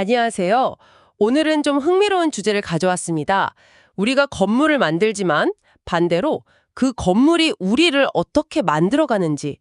안녕하세요. 오늘은 좀 흥미로운 주제를 가져왔습니다. 우리가 건물을 만들지만 반대로 그 건물이 우리를 어떻게 만들어가는지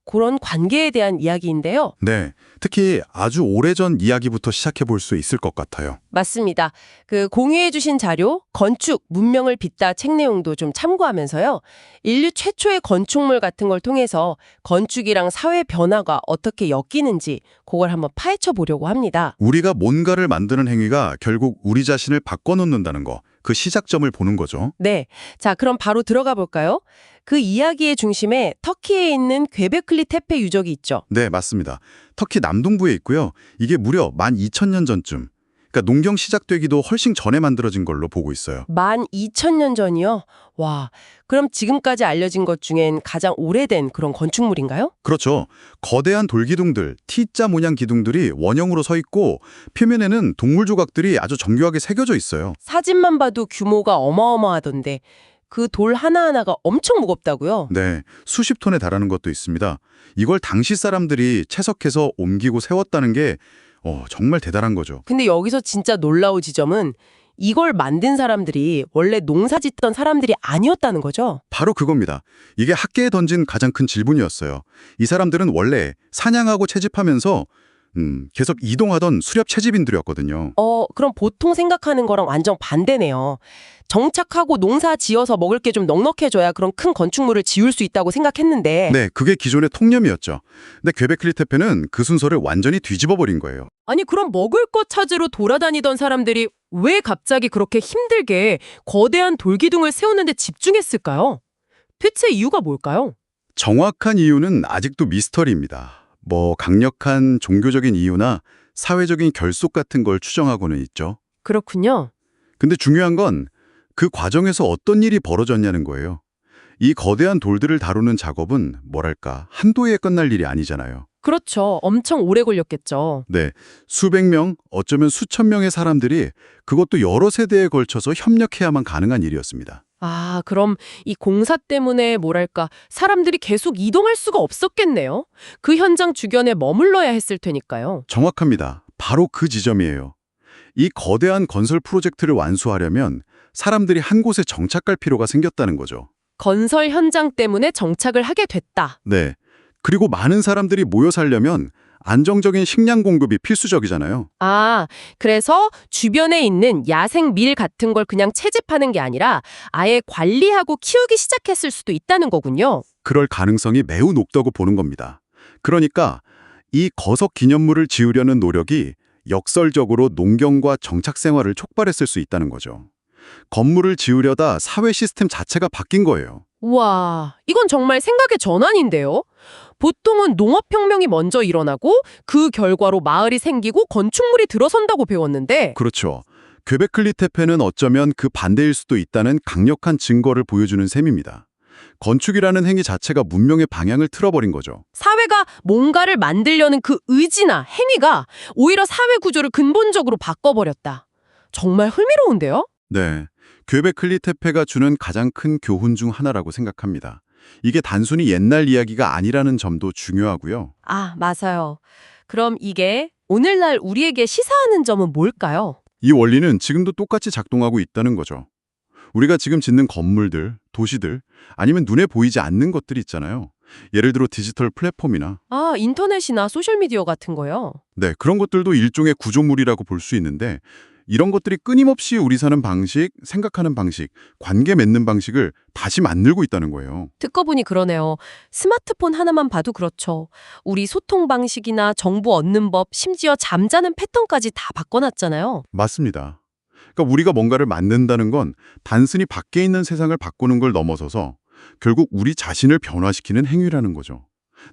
그런 관계에 대한 이야기인데요. 네, 특히 아주 오래전 이야기부터 시작해 볼 수 있을 것 같아요. 맞습니다. 그 공유해 주신 자료 건축 문명을 빚다 책 내용도 좀 참고하면서요. 인류 최초의 건축물 같은 걸 통해서 건축이랑 사회 변화가 어떻게 엮이는지 그걸 한번 파헤쳐 보려고 합니다. 우리가 뭔가를 만드는 행위가 결국 우리 자신을 바꿔놓는다는 거, 그 시작점을 보는 거죠. 네. 자, 그럼 바로 들어가 볼까요? 그 이야기의 중심에 터키에 있는 괴베클리 테페 유적이 있죠. 네, 맞습니다. 터키 남동부에 있고요. 이게 무려 12,000년 전쯤, 그러니까 농경 시작되기도 훨씬 전에 만들어진 걸로 보고 있어요. 12,000년 전이요? 와, 그럼 지금까지 알려진 것 중엔 가장 오래된 그런 건축물인가요? 그렇죠. 거대한 돌기둥들, T자 모양 기둥들이 원형으로 서 있고 표면에는 동물 조각들이 아주 정교하게 새겨져 있어요. 사진만 봐도 규모가 어마어마하던데 그 돌 하나하나가 엄청 무겁다고요? 네, 수십 톤에 달하는 것도 있습니다. 이걸 당시 사람들이 채석해서 옮기고 세웠다는 게 정말 대단한 거죠. 근데 여기서 진짜 놀라운 지점은 이걸 만든 사람들이 원래 농사 짓던 사람들이 아니었다는 거죠? 바로 그겁니다. 이게 학계에 던진 가장 큰 질문이었어요. 이 사람들은 원래 사냥하고 채집하면서 계속 이동하던 수렵 채집인들이었거든요. 그럼 보통 생각하는 거랑 완전 반대네요. 정착하고 농사 지어서 먹을 게 좀 넉넉해져야 그런 큰 건축물을 지을 수 있다고 생각했는데 네, 그게 기존의 통념이었죠. 근데 괴베클리 테페는 그 순서를 완전히 뒤집어 버린 거예요. 아니 그럼 먹을 것 찾으러 돌아다니던 사람들이 왜 갑자기 그렇게 힘들게 거대한 돌기둥을 세우는데 집중했을까요? 대체 이유가 뭘까요? 정확한 이유는 아직도 미스터리입니다. 강력한 종교적인 이유나 사회적인 결속 같은 걸 추정하고는 있죠. 그렇군요. 근데 중요한 건 그 과정에서 어떤 일이 벌어졌냐는 거예요. 이 거대한 돌들을 다루는 작업은 뭐랄까 한도에 끝날 일이 아니잖아요. 그렇죠. 엄청 오래 걸렸겠죠. 네, 수백 명, 어쩌면 수천 명의 사람들이 그것도 여러 세대에 걸쳐서 협력해야만 가능한 일이었습니다. 아, 그럼 이 공사 때문에 뭐랄까 사람들이 계속 이동할 수가 없었겠네요. 그 현장 주변에 머물러야 했을 테니까요. 정확합니다. 바로 그 지점이에요. 이 거대한 건설 프로젝트를 완수하려면 사람들이 한 곳에 정착할 필요가 생겼다는 거죠. 건설 현장 때문에 정착을 하게 됐다. 네. 그리고 많은 사람들이 모여 살려면 안정적인 식량 공급이 필수적이잖아요. 아, 그래서 주변에 있는 야생 밀 같은 걸 그냥 채집하는 게 아니라 아예 관리하고 키우기 시작했을 수도 있다는 거군요. 그럴 가능성이 매우 높다고 보는 겁니다. 그러니까 이 거석 기념물을 지으려는 노력이 역설적으로 농경과 정착 생활을 촉발했을 수 있다는 거죠. 건물을 지으려다 사회 시스템 자체가 바뀐 거예요. 우와, 이건 정말 생각의 전환인데요. 보통은 농업혁명이 먼저 일어나고 그 결과로 마을이 생기고 건축물이 들어선다고 배웠는데 그렇죠. 괴베클리 테페는 어쩌면 그 반대일 수도 있다는 강력한 증거를 보여주는 셈입니다. 건축이라는 행위 자체가 문명의 방향을 틀어버린 거죠. 사회가 뭔가를 만들려는 그 의지나 행위가 오히려 사회 구조를 근본적으로 바꿔버렸다. 정말 흥미로운데요? 네, 괴베클리 테페가 주는 가장 큰 교훈 중 하나라고 생각합니다. 이게 단순히 옛날 이야기가 아니라는 점도 중요하고요. 아, 맞아요. 그럼 이게 오늘날 우리에게 시사하는 점은 뭘까요? 이 원리는 지금도 똑같이 작동하고 있다는 거죠. 우리가 지금 짓는 건물들, 도시들, 아니면 눈에 보이지 않는 것들이 있잖아요. 예를 들어 디지털 플랫폼이나 아, 인터넷이나 소셜미디어 같은 거요. 네, 그런 것들도 일종의 구조물이라고 볼 수 있는데 이런 것들이 끊임없이 우리 사는 방식, 생각하는 방식, 관계 맺는 방식을 다시 만들고 있다는 거예요. 듣고 보니 그러네요. 스마트폰 하나만 봐도 그렇죠. 우리 소통 방식이나 정보 얻는 법, 심지어 잠자는 패턴까지 다 바꿔놨잖아요. 맞습니다. 그러니까 우리가 뭔가를 만든다는 건 단순히 밖에 있는 세상을 바꾸는 걸 넘어서서 결국 우리 자신을 변화시키는 행위라는 거죠.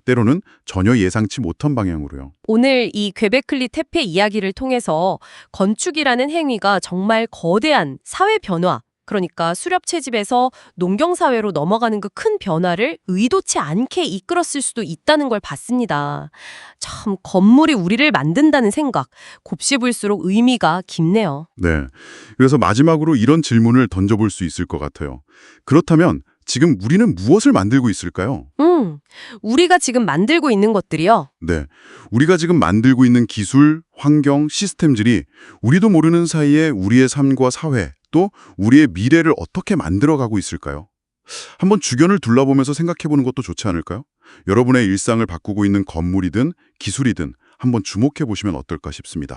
때로는 전혀 예상치 못한 방향으로요. 오늘 이 괴베클리 테페 이야기를 통해서 건축이라는 행위가 정말 거대한 사회 변화, 그러니까 수렵 채집에서 농경사회로 넘어가는 그 큰 변화를 의도치 않게 이끌었을 수도 있다는 걸 봤습니다. 참 건물이 우리를 만든다는 생각, 곱씹을수록 의미가 깊네요. 네. 그래서 마지막으로 이런 질문을 던져볼 수 있을 것 같아요. 그렇다면 지금 우리는 무엇을 만들고 있을까요? 우리가 지금 만들고 있는 것들이요. 네. 우리가 지금 만들고 있는 기술, 환경, 시스템들이 우리도 모르는 사이에 우리의 삶과 사회, 또 우리의 미래를 어떻게 만들어가고 있을까요? 한번 주변을 둘러보면서 생각해보는 것도 좋지 않을까요? 여러분의 일상을 바꾸고 있는 건물이든 기술이든 한번 주목해보시면 어떨까 싶습니다.